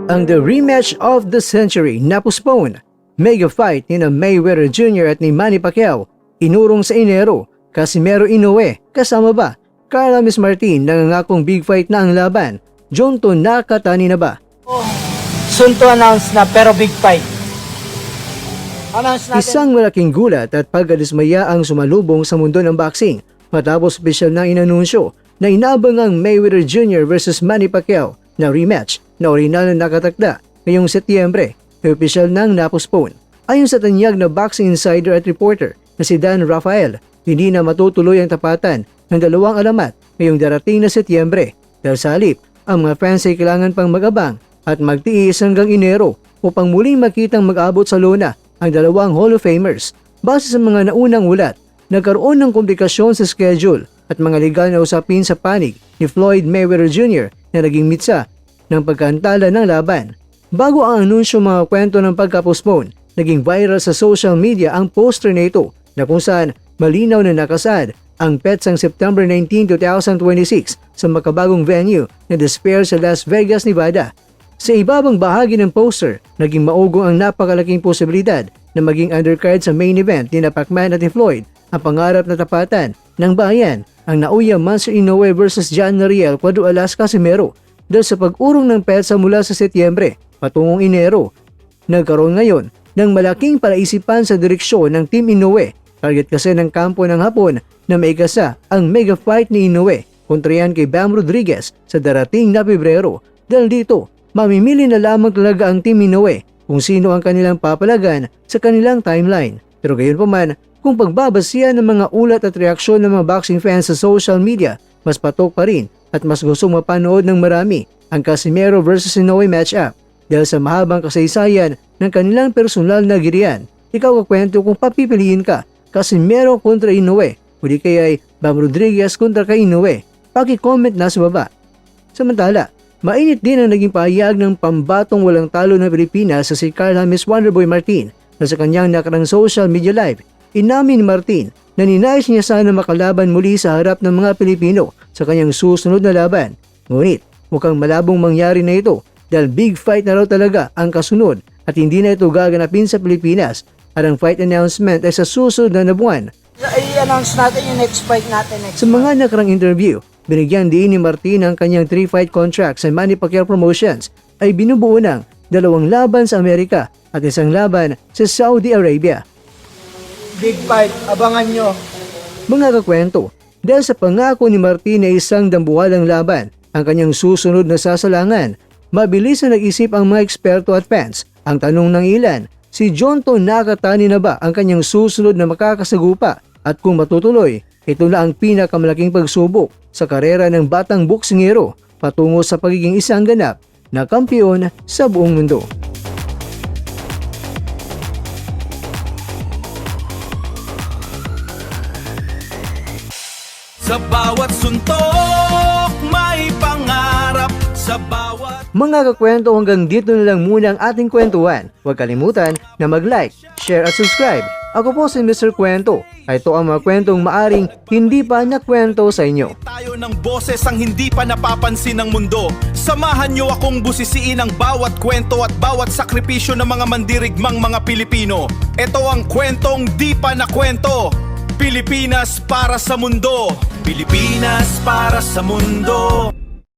Ang the rematch of the century na postpone. Mega fight ni na Mayweather Jr. at ni Manny Pacquiao inurong sa Enero. Casimero Inoue kasama ba? Carla Miss Martin nangangakong big fight na ang laban. Jonto Nakatani na ba? Soon to announce na pero big fight. Announce natin. Isang malaking gulat at pagkadismaya ang sumalubong sa mundo ng boxing matapos opisyal na inanunsyo na inaabangang Mayweather Jr. versus Manny Pacquiao na rematch na orinal na nakatakda ngayong Setyembre ay opisyal nang napospone. Ayon sa tanyag na boxing insider at reporter na si Dan Rafael, hindi na matutuloy ang tapatan ng dalawang alamat ngayong darating na Setyembre dahil sa halip ang mga fans ay kailangan pang mag-abang at magtiis hanggang Enero upang muling makitang mag-abot sa lona ang dalawang Hall of Famers. Base sa mga naunang ulat, nagkaroon ng komplikasyon sa schedule at mga legal na usapin sa panig ni Floyd Mayweather Jr. na naging mitsa ng pagkaantala ng laban. Bago ang anunsyo mga kwento ng pagka-postpone, naging viral sa social media ang poster na ito na kung saan malinaw na nakasad ang petsang September 19, 2026 sa makabagong venue na The Sphere sa Las Vegas, Nevada. Sa ibabang bahagi ng poster, naging maugong ang napakalaking posibilidad na maging undercard sa main event ni Pacman at ni Floyd ang pangarap na tapatan ng bayan ang Naoya Monster Inoue versus John Nariel Cuadro Alas Casimero dahil sa pag-urong ng petsa mula sa Setyembre patungong Enero. Nagkaroon ngayon ng malaking palaisipan sa direksyon ng Team Inoue. Target kasi ng kampo ng Hapon na maigasa ang mega fight ni Inoue kontra yan kay Bam Rodriguez sa darating na Pebrero. Dahil dito, mamimili na lamang talaga ang Team Inoue kung sino ang kanilang papalagan sa kanilang timeline. Pero gayon pa man, kung pagbabasihan ng mga ulat at reaksyon ng mga boxing fans sa social media, mas patok pa rin at mas gustong mapanood ng marami ang Casimero versus Inoue matchup dahil sa mahabang kasaysayan ng kanilang personal na girian. Ikaw kakwento kung papipiliin ka, Casimero kontra Inoue o di kaya ay Bam Rodriguez kontra kay Inoue. Paki-comment na sa baba. Samantala, mainit din ang naging pahayag ng pambatong walang talo na Pilipinas sa si Carla Miss Wonderboy Martin na sa kanyang nakarang social media live. Inamin ni Martin na ninais niya sana makalaban muli sa harap ng mga Pilipino sa kanyang susunod na laban. Ngunit mukhang malabong mangyari na ito dahil big fight na raw talaga ang kasunod at hindi na ito gaganapin sa Pilipinas at ang fight announcement ay sa susunod na buwan. I-announce natin yung next fight natin next Sa mga nakarang interview, binigyan din ni Martin ang kanyang 3-fight contract sa Manny Pacquiao Promotions ay binubuo ng 2 laban sa Amerika at 1 laban sa Saudi Arabia. Big fight, abangan nyo. Mga kakwento, dahil sa pangako ni Martin na isang dambuhalang laban ang kanyang susunod na sasalangan, mabilis na nag-isip ang mga eksperto at fans. Ang tanong ng ilan, si Jonto Nakatani na ba ang kanyang susunod na makakasagupa? At kung matutuloy, ito na ang pinakamalaking pagsubok sa karera ng batang boksingero patungo sa pagiging isang ganap na kampiyon sa buong mundo. Sa bawat suntok, may pangarap sa bawat... Mga kakwento, hanggang dito na lang muna ang ating kwentuhan. Huwag kalimutan na mag-like, share at subscribe. Ako po si Mr. Kwento. Ito ang mga kwentong maaring hindi pa nakwento sa inyo. Tayo ng boses ang hindi pa napapansin ng mundo. Samahan niyo akong busisiin ang bawat kwento at bawat sakripisyo ng mga mandirigmang mga Pilipino. Ito ang kwentong di pa nakwento. Pilipinas para sa mundo. Pilipinas para sa mundo.